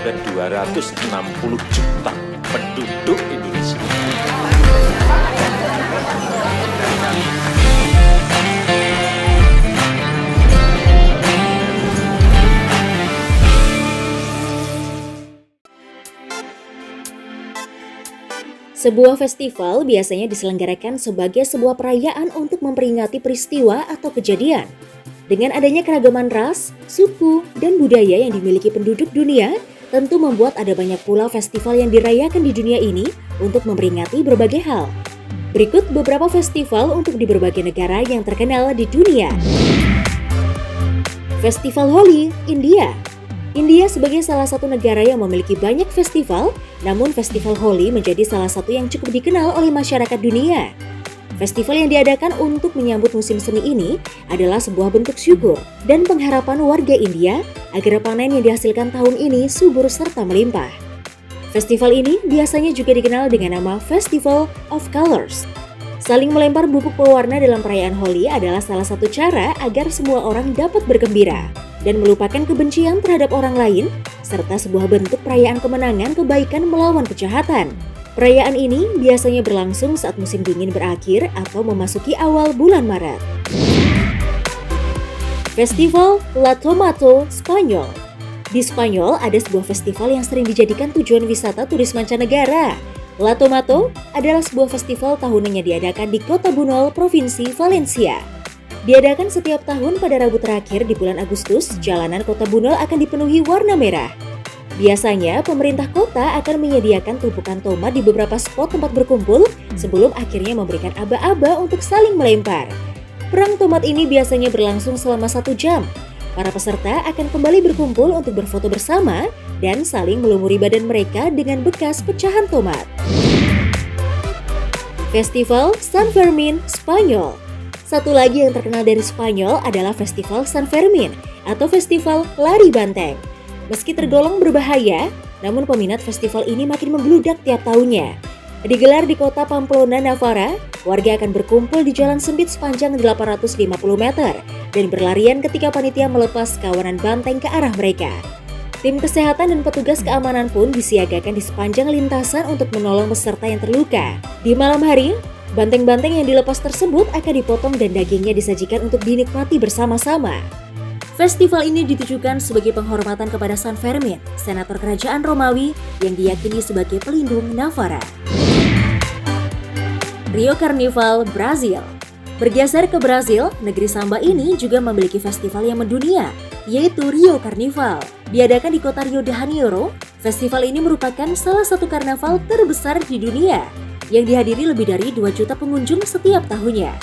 ke 260 juta penduduk Indonesia. Sebuah festival biasanya diselenggarakan sebagai sebuah perayaan untuk memperingati peristiwa atau kejadian. Dengan adanya keragaman ras, suku, dan budaya yang dimiliki penduduk dunia, tentu membuat ada banyak pula festival yang dirayakan di dunia ini untuk memperingati berbagai hal. Berikut beberapa festival untuk di berbagai negara yang terkenal di dunia. Festival Holi, India. India sebagai salah satu negara yang memiliki banyak festival, namun festival Holi menjadi salah satu yang cukup dikenal oleh masyarakat dunia. Festival yang diadakan untuk menyambut musim semi ini adalah sebuah bentuk syukur dan pengharapan warga India agar panen yang dihasilkan tahun ini subur serta melimpah. Festival ini biasanya juga dikenal dengan nama Festival of Colors. Saling melempar bubuk pewarna dalam perayaan Holi adalah salah satu cara agar semua orang dapat bergembira dan melupakan kebencian terhadap orang lain, serta sebuah bentuk perayaan kemenangan kebaikan melawan kejahatan. Perayaan ini biasanya berlangsung saat musim dingin berakhir atau memasuki awal bulan Maret. Festival La Tomato, Spanyol. Di Spanyol ada sebuah festival yang sering dijadikan tujuan wisata turis mancanegara. La Tomato adalah sebuah festival tahunan yang diadakan di Kota Bunol, Provinsi Valencia. Diadakan setiap tahun pada Rabu terakhir di bulan Agustus, jalanan Kota Bunol akan dipenuhi warna merah. Biasanya, pemerintah kota akan menyediakan tumpukan tomat di beberapa spot tempat berkumpul sebelum akhirnya memberikan aba-aba untuk saling melempar. Perang tomat ini biasanya berlangsung selama 1 jam. Para peserta akan kembali berkumpul untuk berfoto bersama dan saling melumuri badan mereka dengan bekas pecahan tomat. Festival San Fermin, Spanyol. Satu lagi yang terkenal dari Spanyol adalah Festival San Fermin atau Festival Lari Banteng. Meski tergolong berbahaya, namun peminat festival ini makin membludak tiap tahunnya. Digelar di kota Pamplona, Navarra, warga akan berkumpul di jalan sempit sepanjang 850 meter dan berlarian ketika panitia melepas kawanan banteng ke arah mereka. Tim kesehatan dan petugas keamanan pun disiagakan di sepanjang lintasan untuk menolong peserta yang terluka. Di malam hari, banteng-banteng yang dilepas tersebut akan dipotong dan dagingnya disajikan untuk dinikmati bersama-sama. Festival ini ditujukan sebagai penghormatan kepada San Fermin, senator kerajaan Romawi yang diyakini sebagai pelindung Navarra. Rio Carnival, Brazil. Bergeser ke Brazil, negeri samba ini juga memiliki festival yang mendunia, yaitu Rio Carnival. Diadakan di kota Rio de Janeiro, festival ini merupakan salah satu karnaval terbesar di dunia yang dihadiri lebih dari 2 juta pengunjung setiap tahunnya.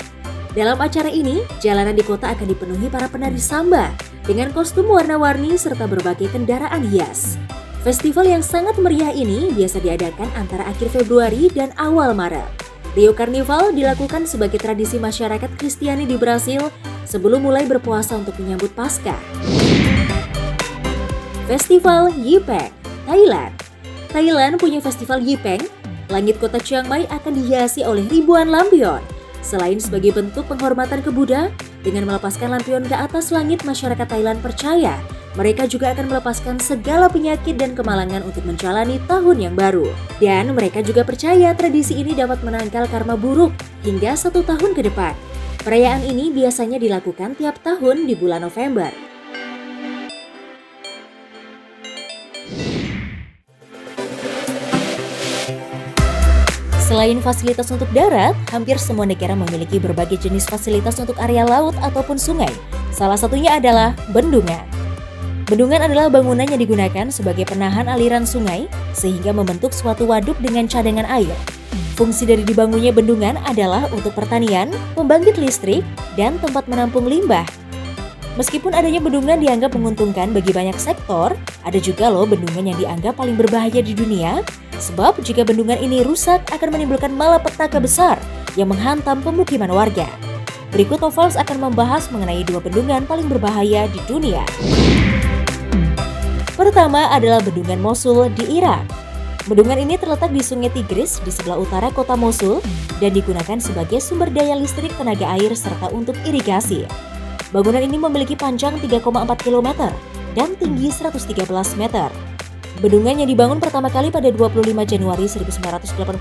Dalam acara ini, jalanan di kota akan dipenuhi para penari samba dengan kostum warna-warni serta berbagai kendaraan hias. Festival yang sangat meriah ini biasa diadakan antara akhir Februari dan awal Maret. Rio Carnival dilakukan sebagai tradisi masyarakat Kristiani di Brasil sebelum mulai berpuasa untuk menyambut Paskah. Festival Yipeng, Thailand. Thailand punya festival Yipeng. Langit kota Chiang Mai akan dihiasi oleh ribuan lampion. Selain sebagai bentuk penghormatan ke Buddha, dengan melepaskan lampion ke atas langit, masyarakat Thailand percaya mereka juga akan melepaskan segala penyakit dan kemalangan untuk menjalani tahun yang baru. Dan mereka juga percaya tradisi ini dapat menangkal karma buruk hingga 1 tahun ke depan. Perayaan ini biasanya dilakukan tiap tahun di bulan November. Selain fasilitas untuk darat, hampir semua negara memiliki berbagai jenis fasilitas untuk area laut ataupun sungai. Salah satunya adalah bendungan. Bendungan adalah bangunan yang digunakan sebagai penahan aliran sungai sehingga membentuk suatu waduk dengan cadangan air. Fungsi dari dibangunnya bendungan adalah untuk pertanian, pembangkit listrik, dan tempat menampung limbah. Meskipun adanya bendungan dianggap menguntungkan bagi banyak sektor, ada juga loh bendungan yang dianggap paling berbahaya di dunia, sebab jika bendungan ini rusak akan menimbulkan malapetaka besar yang menghantam pemukiman warga. Berikut Novals akan membahas mengenai 2 bendungan paling berbahaya di dunia. Pertama adalah Bendungan Mosul di Irak. Bendungan ini terletak di Sungai Tigris di sebelah utara kota Mosul dan digunakan sebagai sumber daya listrik, tenaga air, serta untuk irigasi. Bangunan ini memiliki panjang 3,4 km dan tinggi 113 meter. Bendungan yang dibangun pertama kali pada 25 Januari 1981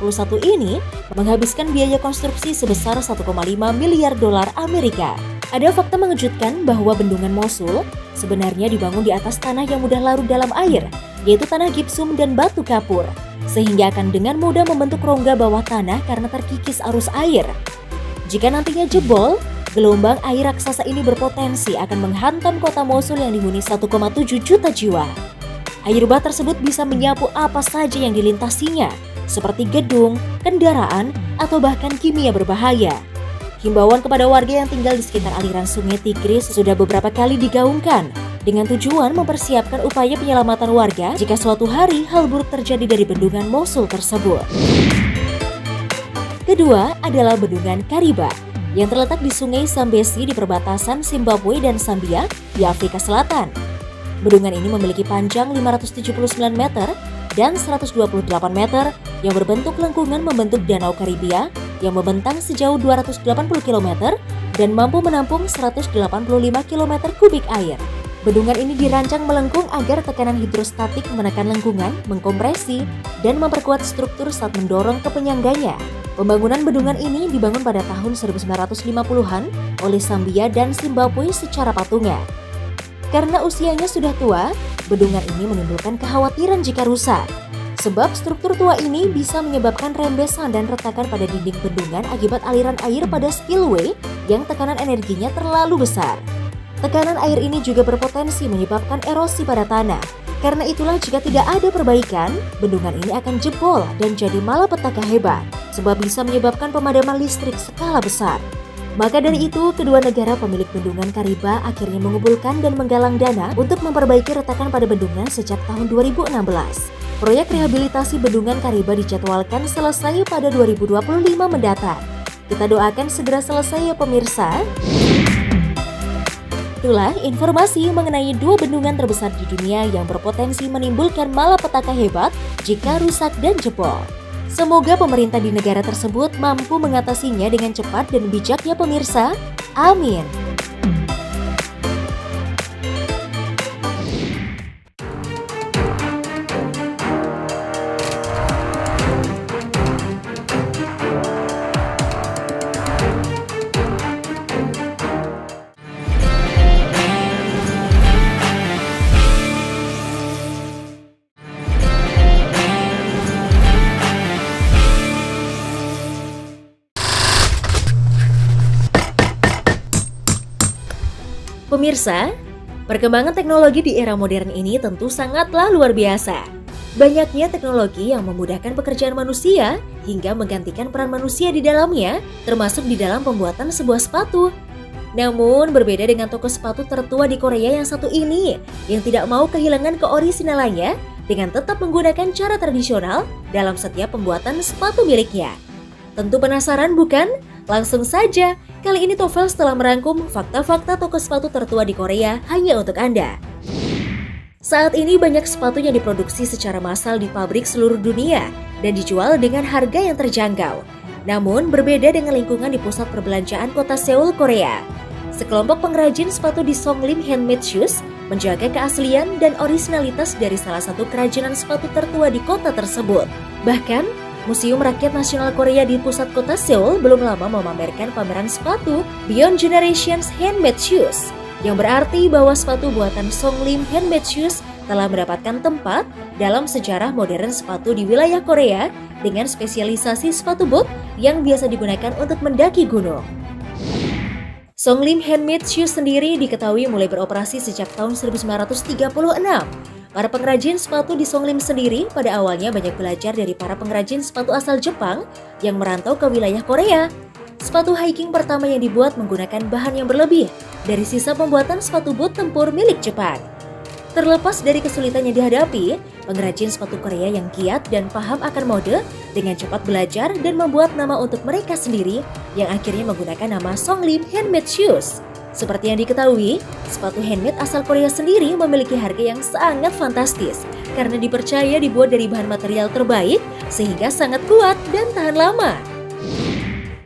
ini menghabiskan biaya konstruksi sebesar 1,5 miliar dolar Amerika. Ada fakta mengejutkan bahwa bendungan Mosul sebenarnya dibangun di atas tanah yang mudah larut dalam air, yaitu tanah gipsum dan batu kapur, sehingga akan dengan mudah membentuk rongga bawah tanah karena terkikis arus air. Jika nantinya jebol, gelombang air raksasa ini berpotensi akan menghantam kota Mosul yang dihuni 1,7 juta jiwa. Air bah tersebut bisa menyapu apa saja yang dilintasinya, seperti gedung, kendaraan, atau bahkan kimia berbahaya. Himbauan kepada warga yang tinggal di sekitar aliran sungai Tigris sudah beberapa kali digaungkan, dengan tujuan mempersiapkan upaya penyelamatan warga jika suatu hari hal buruk terjadi dari bendungan Mosul tersebut. Kedua adalah Bendungan Kariba, yang terletak di Sungai Zambezi di perbatasan Zimbabwe dan Zambia di Afrika Selatan. Bendungan ini memiliki panjang 579 meter dan 128 meter yang berbentuk lengkungan membentuk Danau Karibia yang membentang sejauh 280 km dan mampu menampung 185 km kubik air. Bendungan ini dirancang melengkung agar tekanan hidrostatik menekan lengkungan, mengkompresi, dan memperkuat struktur saat mendorong ke penyangganya. Pembangunan bendungan ini dibangun pada tahun 1950-an oleh Zambia dan Zimbabwe secara patungan. Karena usianya sudah tua, bendungan ini menimbulkan kekhawatiran jika rusak. Sebab struktur tua ini bisa menyebabkan rembesan dan retakan pada dinding bendungan akibat aliran air pada spillway yang tekanan energinya terlalu besar. Tekanan air ini juga berpotensi menyebabkan erosi pada tanah. Karena itulah jika tidak ada perbaikan, bendungan ini akan jebol dan jadi malapetaka hebat, sebab bisa menyebabkan pemadaman listrik skala besar. Maka dari itu, kedua negara pemilik Bendungan Kariba akhirnya mengumpulkan dan menggalang dana untuk memperbaiki retakan pada bendungan sejak tahun 2016. Proyek rehabilitasi Bendungan Kariba dijadwalkan selesai pada 2025 mendatang. Kita doakan segera selesai ya pemirsa. Itulah informasi mengenai dua bendungan terbesar di dunia yang berpotensi menimbulkan malapetaka hebat jika rusak dan jebol. Semoga pemerintah di negara tersebut mampu mengatasinya dengan cepat dan bijak ya pemirsa. Amin. Pemirsa, perkembangan teknologi di era modern ini tentu sangatlah luar biasa. Banyaknya teknologi yang memudahkan pekerjaan manusia hingga menggantikan peran manusia di dalamnya, termasuk di dalam pembuatan sebuah sepatu. Namun berbeda dengan toko sepatu tertua di Korea yang satu ini, yang tidak mau kehilangan keorisinalannya dengan tetap menggunakan cara tradisional dalam setiap pembuatan sepatu miliknya. Tentu penasaran bukan? Langsung saja, kali ini Tofels telah merangkum fakta-fakta toko sepatu tertua di Korea hanya untuk Anda. Saat ini banyak sepatu yang diproduksi secara massal di pabrik seluruh dunia dan dijual dengan harga yang terjangkau. Namun berbeda dengan lingkungan di pusat perbelanjaan kota Seoul, Korea. Sekelompok pengrajin sepatu di Songlim Handmade Shoes menjaga keaslian dan orisinalitas dari salah satu kerajinan sepatu tertua di kota tersebut. Bahkan, Museum Rakyat Nasional Korea di pusat kota Seoul belum lama memamerkan pameran sepatu Beyond Generations Handmade Shoes, yang berarti bahwa sepatu buatan Songlim Handmade Shoes telah mendapatkan tempat dalam sejarah modern sepatu di wilayah Korea dengan spesialisasi sepatu boot yang biasa digunakan untuk mendaki gunung. Songlim Handmade Shoes sendiri diketahui mulai beroperasi sejak tahun 1936. Para pengrajin sepatu di Songlim sendiri pada awalnya banyak belajar dari para pengrajin sepatu asal Jepang yang merantau ke wilayah Korea. Sepatu hiking pertama yang dibuat menggunakan bahan yang berlebih dari sisa pembuatan sepatu boot tempur milik Jepang. Terlepas dari kesulitan yang dihadapi, pengrajin sepatu Korea yang giat dan paham akan mode dengan cepat belajar dan membuat nama untuk mereka sendiri yang akhirnya menggunakan nama Songlim Handmade Shoes. Seperti yang diketahui, sepatu handmade asal Korea sendiri memiliki harga yang sangat fantastis karena dipercaya dibuat dari bahan material terbaik sehingga sangat kuat dan tahan lama.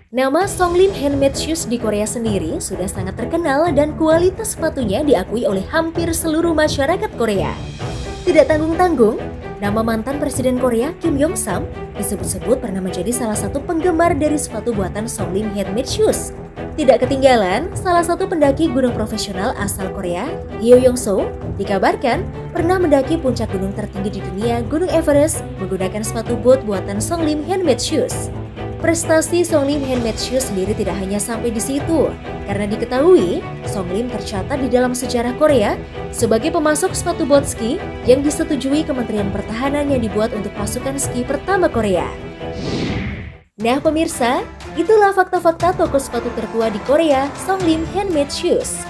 Nama Songlim Handmade Shoes di Korea sendiri sudah sangat terkenal dan kualitas sepatunya diakui oleh hampir seluruh masyarakat Korea. Tidak tanggung-tanggung, Nama mantan Presiden Korea Kim Yong Sam disebut-sebut pernah menjadi salah satu penggemar dari sepatu buatan Songlim Handmade Shoes. Tidak ketinggalan, salah satu pendaki gunung profesional asal Korea, Hyo Yong-soo, dikabarkan pernah mendaki puncak gunung tertinggi di dunia, Gunung Everest, menggunakan sepatu boot buatan Songlim Handmade Shoes. Prestasi Songlim Handmade Shoes sendiri tidak hanya sampai di situ, karena diketahui Songlim tercatat di dalam sejarah Korea sebagai pemasok sepatu boat ski yang disetujui Kementerian Pertahanan yang dibuat untuk pasukan ski pertama Korea. Nah pemirsa, itulah fakta-fakta toko sepatu tertua di Korea, Songlim Handmade Shoes.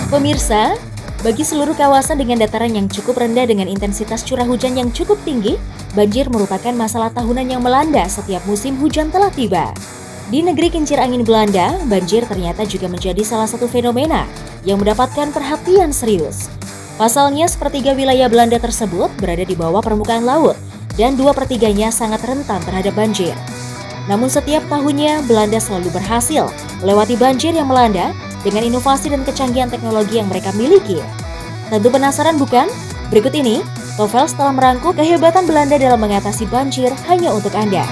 Pemirsa, bagi seluruh kawasan dengan dataran yang cukup rendah dengan intensitas curah hujan yang cukup tinggi, banjir merupakan masalah tahunan yang melanda setiap musim hujan telah tiba. Di negeri kincir angin Belanda, banjir ternyata juga menjadi salah satu fenomena yang mendapatkan perhatian serius. Pasalnya, sepertiga wilayah Belanda tersebut berada di bawah permukaan laut dan 2/3-nya sangat rentan terhadap banjir. Namun setiap tahunnya, Belanda selalu berhasil melewati banjir yang melanda dengan inovasi dan kecanggihan teknologi yang mereka miliki. Tentu penasaran bukan? Berikut ini, Tovels telah merangkum kehebatan Belanda dalam mengatasi banjir hanya untuk Anda.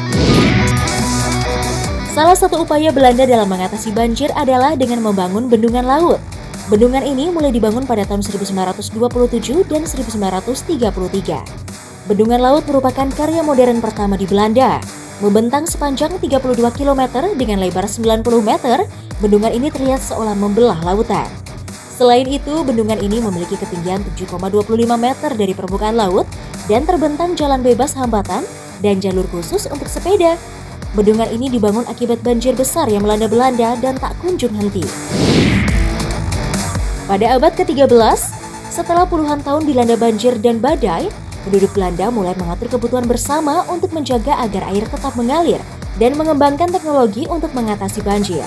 Salah satu upaya Belanda dalam mengatasi banjir adalah dengan membangun bendungan laut. Bendungan ini mulai dibangun pada tahun 1927 dan 1933. Bendungan laut merupakan karya modern pertama di Belanda. Membentang sepanjang 32 km dengan lebar 90 meter, bendungan ini terlihat seolah membelah lautan. Selain itu, bendungan ini memiliki ketinggian 7,25 meter dari permukaan laut dan terbentang jalan bebas hambatan dan jalur khusus untuk sepeda. Bendungan ini dibangun akibat banjir besar yang melanda Belanda dan tak kunjung henti. Pada abad ke-13, setelah puluhan tahun dilanda banjir dan badai, penduduk Belanda mulai mengatur kebutuhan bersama untuk menjaga agar air tetap mengalir dan mengembangkan teknologi untuk mengatasi banjir.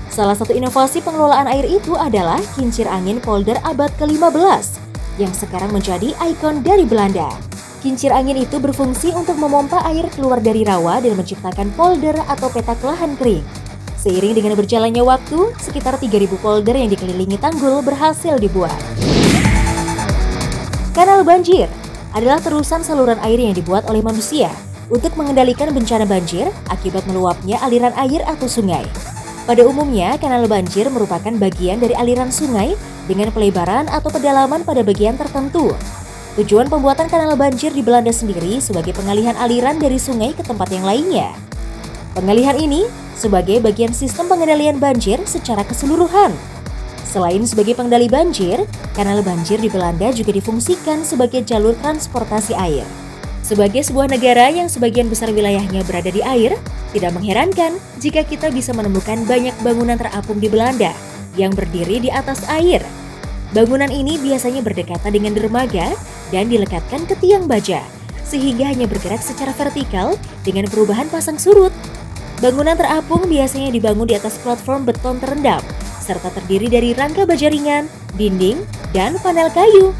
Salah satu inovasi pengelolaan air itu adalah kincir angin polder abad ke-15 yang sekarang menjadi ikon dari Belanda. Kincir angin itu berfungsi untuk memompa air keluar dari rawa dan menciptakan polder atau petak lahan kering. Seiring dengan berjalannya waktu, sekitar 3.000 polder yang dikelilingi tanggul berhasil dibuat. Kanal banjir adalah terusan saluran air yang dibuat oleh manusia untuk mengendalikan bencana banjir akibat meluapnya aliran air atau sungai. Pada umumnya, kanal banjir merupakan bagian dari aliran sungai dengan pelebaran atau pedalaman pada bagian tertentu. Tujuan pembuatan kanal banjir di Belanda sendiri sebagai pengalihan aliran dari sungai ke tempat yang lainnya. Pengalihan ini sebagai bagian sistem pengendalian banjir secara keseluruhan. Selain sebagai pengendali banjir, kanal banjir di Belanda juga difungsikan sebagai jalur transportasi air. Sebagai sebuah negara yang sebagian besar wilayahnya berada di air, tidak mengherankan jika kita bisa menemukan banyak bangunan terapung di Belanda yang berdiri di atas air. Bangunan ini biasanya berdekatan dengan dermaga dan dilekatkan ke tiang baja, sehingga hanya bergerak secara vertikal dengan perubahan pasang surut. Bangunan terapung biasanya dibangun di atas platform beton terendam, serta terdiri dari rangka baja ringan, dinding, dan panel kayu.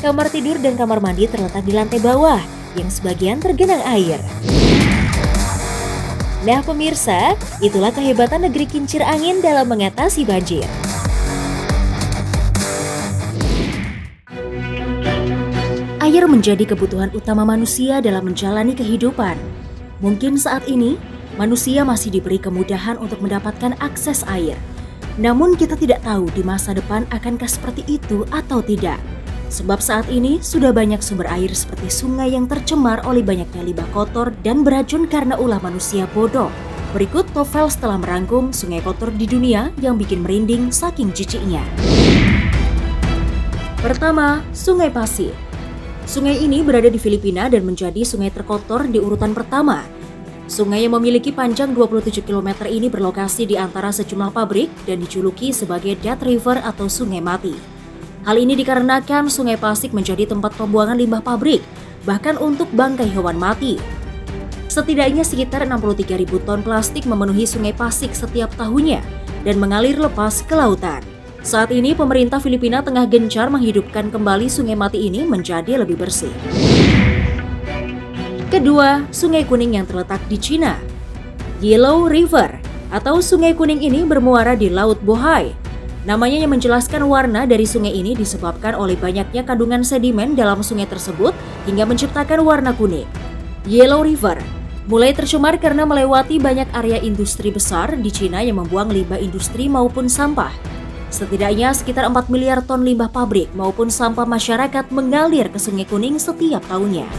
Kamar tidur dan kamar mandi terletak di lantai bawah, yang sebagian tergenang air. Nah pemirsa, itulah kehebatan negeri kincir angin dalam mengatasi banjir. Air menjadi kebutuhan utama manusia dalam menjalani kehidupan. Mungkin saat ini, manusia masih diberi kemudahan untuk mendapatkan akses air. Namun kita tidak tahu di masa depan akankah seperti itu atau tidak. Sebab saat ini sudah banyak sumber air seperti sungai yang tercemar oleh banyaknya limbah kotor dan beracun karena ulah manusia bodoh. Berikut Tovels telah merangkum sungai kotor di dunia yang bikin merinding saking jijiknya. Pertama, Sungai Pasig. Sungai ini berada di Filipina dan menjadi sungai terkotor di urutan pertama. Sungai yang memiliki panjang 27 km ini berlokasi di antara sejumlah pabrik dan dijuluki sebagai Death River atau Sungai Mati. Hal ini dikarenakan Sungai Pasig menjadi tempat pembuangan limbah pabrik, bahkan untuk bangkai hewan mati. Setidaknya sekitar 63.000 ton plastik memenuhi Sungai Pasig setiap tahunnya dan mengalir lepas ke lautan. Saat ini pemerintah Filipina tengah gencar menghidupkan kembali sungai mati ini menjadi lebih bersih. Kedua, Sungai Kuning yang terletak di Cina. Yellow River atau Sungai Kuning ini bermuara di Laut Bohai. Namanya yang menjelaskan warna dari sungai ini disebabkan oleh banyaknya kandungan sedimen dalam sungai tersebut hingga menciptakan warna kuning. Yellow River mulai tercemar karena melewati banyak area industri besar di Cina yang membuang limbah industri maupun sampah. Setidaknya sekitar 4 miliar ton limbah pabrik maupun sampah masyarakat mengalir ke Sungai Kuning setiap tahunnya.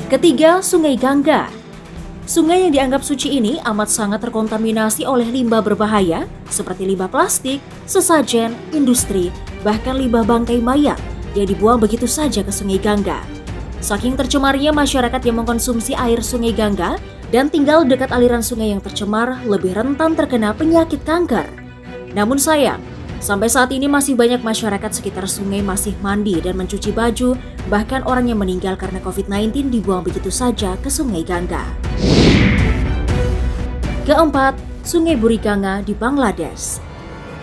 Ketiga, Sungai Gangga. Sungai yang dianggap suci ini amat sangat terkontaminasi oleh limbah berbahaya seperti limbah plastik, sesajen, industri, bahkan limbah bangkai mayat yang dibuang begitu saja ke Sungai Gangga. Saking tercemarnya masyarakat yang mengkonsumsi air Sungai Gangga dan tinggal dekat aliran sungai yang tercemar lebih rentan terkena penyakit kanker. Namun sayang, sampai saat ini masih banyak masyarakat sekitar sungai masih mandi dan mencuci baju, bahkan orang yang meninggal karena COVID-19 dibuang begitu saja ke Sungai Gangga. Keempat, Sungai Buriganga di Bangladesh.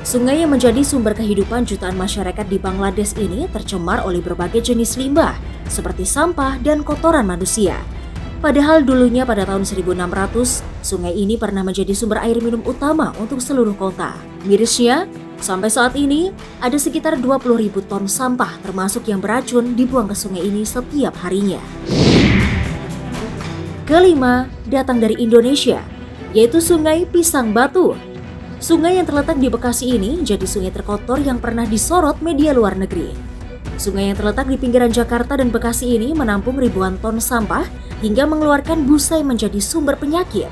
Sungai yang menjadi sumber kehidupan jutaan masyarakat di Bangladesh ini tercemar oleh berbagai jenis limbah, seperti sampah dan kotoran manusia. Padahal dulunya pada tahun 1600, sungai ini pernah menjadi sumber air minum utama untuk seluruh kota. Mirisnya, sampai saat ini ada sekitar 20.000 ton sampah termasuk yang beracun dibuang ke sungai ini setiap harinya. Kelima, datang dari Indonesia, yaitu Sungai Pisang Batu. Sungai yang terletak di Bekasi ini jadi sungai terkotor yang pernah disorot media luar negeri. Sungai yang terletak di pinggiran Jakarta dan Bekasi ini menampung ribuan ton sampah hingga mengeluarkan busa yang menjadi sumber penyakit.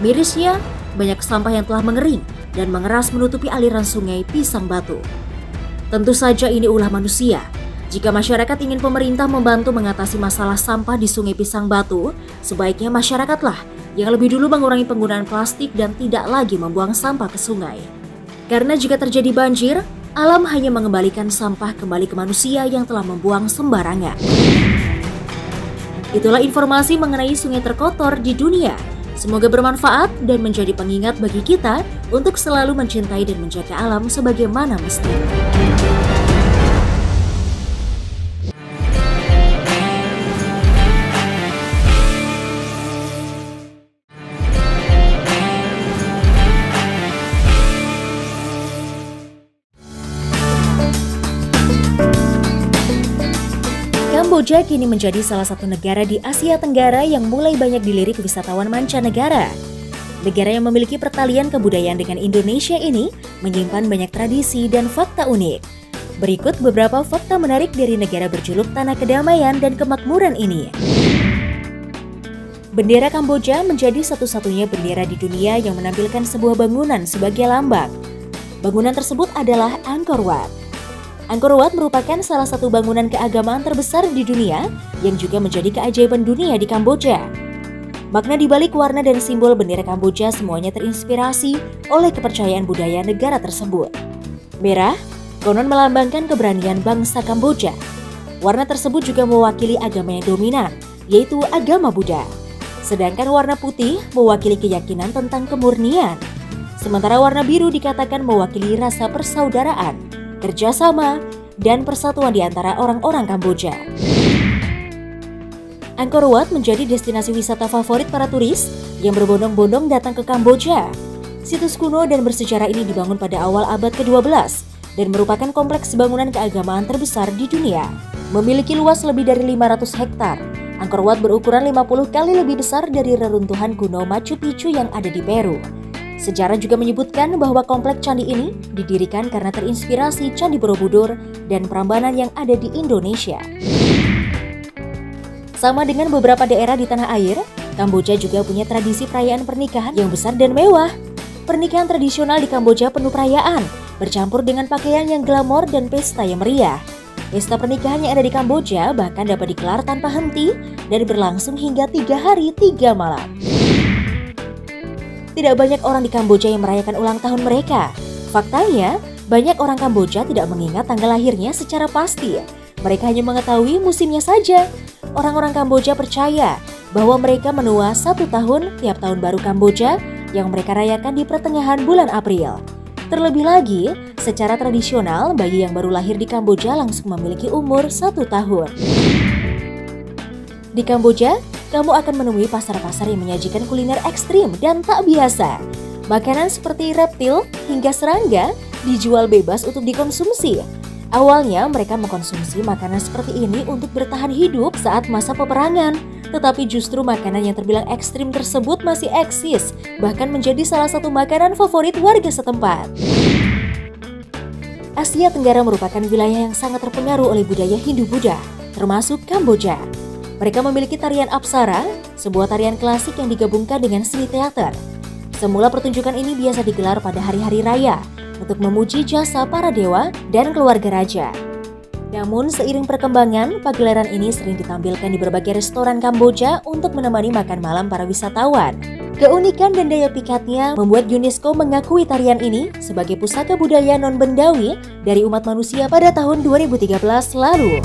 Mirisnya, banyak sampah yang telah mengering dan mengeras menutupi aliran Sungai Pisang Batu. Tentu saja ini ulah manusia. Jika masyarakat ingin pemerintah membantu mengatasi masalah sampah di Sungai Pisang Batu, sebaiknya masyarakatlah yang lebih dulu mengurangi penggunaan plastik dan tidak lagi membuang sampah ke sungai. Karena jika terjadi banjir, alam hanya mengembalikan sampah kembali ke manusia yang telah membuang sembarangan. Itulah informasi mengenai sungai terkotor di dunia. Semoga bermanfaat dan menjadi pengingat bagi kita untuk selalu mencintai dan menjaga alam sebagaimana mestinya. Kamboja kini menjadi salah satu negara di Asia Tenggara yang mulai banyak dilirik wisatawan mancanegara. Negara yang memiliki pertalian kebudayaan dengan Indonesia ini menyimpan banyak tradisi dan fakta unik. Berikut beberapa fakta menarik dari negara berjuluk Tanah Kedamaian dan Kemakmuran ini. Bendera Kamboja menjadi satu-satunya bendera di dunia yang menampilkan sebuah bangunan sebagai lambang. Bangunan tersebut adalah Angkor Wat. Angkor Wat merupakan salah satu bangunan keagamaan terbesar di dunia yang juga menjadi keajaiban dunia di Kamboja. Makna di balik warna dan simbol bendera Kamboja semuanya terinspirasi oleh kepercayaan budaya negara tersebut. Merah konon melambangkan keberanian bangsa Kamboja. Warna tersebut juga mewakili agama yang dominan, yaitu agama Buddha. Sedangkan warna putih mewakili keyakinan tentang kemurnian. Sementara warna biru dikatakan mewakili rasa persaudaraan, kerjasama, dan persatuan di antara orang-orang Kamboja. Angkor Wat menjadi destinasi wisata favorit para turis yang berbondong-bondong datang ke Kamboja. Situs kuno dan bersejarah ini dibangun pada awal abad ke-12 dan merupakan kompleks bangunan keagamaan terbesar di dunia. Memiliki luas lebih dari 500 hektar, Angkor Wat berukuran 50 kali lebih besar dari reruntuhan kuno Machu Picchu yang ada di Peru. Sejarah juga menyebutkan bahwa kompleks candi ini didirikan karena terinspirasi Candi Borobudur dan Prambanan yang ada di Indonesia. Sama dengan beberapa daerah di tanah air, Kamboja juga punya tradisi perayaan pernikahan yang besar dan mewah. Pernikahan tradisional di Kamboja penuh perayaan, bercampur dengan pakaian yang glamor dan pesta yang meriah. Pesta pernikahan yang ada di Kamboja bahkan dapat digelar tanpa henti dan berlangsung hingga 3 hari 3 malam. Tidak banyak orang di Kamboja yang merayakan ulang tahun mereka. Faktanya, Banyak orang Kamboja tidak mengingat tanggal lahirnya secara pasti. Mereka hanya mengetahui musimnya saja. Orang-orang Kamboja percaya bahwa mereka menua 1 tahun tiap tahun baru Kamboja yang mereka rayakan di pertengahan bulan April. Terlebih lagi, secara tradisional, bayi yang baru lahir di Kamboja langsung memiliki umur 1 tahun. Di Kamboja, kamu akan menemui pasar-pasar yang menyajikan kuliner ekstrim dan tak biasa. Makanan seperti reptil hingga serangga dijual bebas untuk dikonsumsi. Awalnya mereka mengkonsumsi makanan seperti ini untuk bertahan hidup saat masa peperangan. Tetapi justru makanan yang terbilang ekstrim tersebut masih eksis, bahkan menjadi salah satu makanan favorit warga setempat. Asia Tenggara merupakan wilayah yang sangat terpengaruh oleh budaya Hindu-Buddha, termasuk Kamboja. Mereka memiliki tarian Apsara, sebuah tarian klasik yang digabungkan dengan seni teater. Semula pertunjukan ini biasa digelar pada hari-hari raya untuk memuji jasa para dewa dan keluarga raja. Namun seiring perkembangan, pagelaran ini sering ditampilkan di berbagai restoran Kamboja untuk menemani makan malam para wisatawan. Keunikan dan daya pikatnya membuat UNESCO mengakui tarian ini sebagai pusaka budaya non-bendawi dari umat manusia pada tahun 2013 lalu.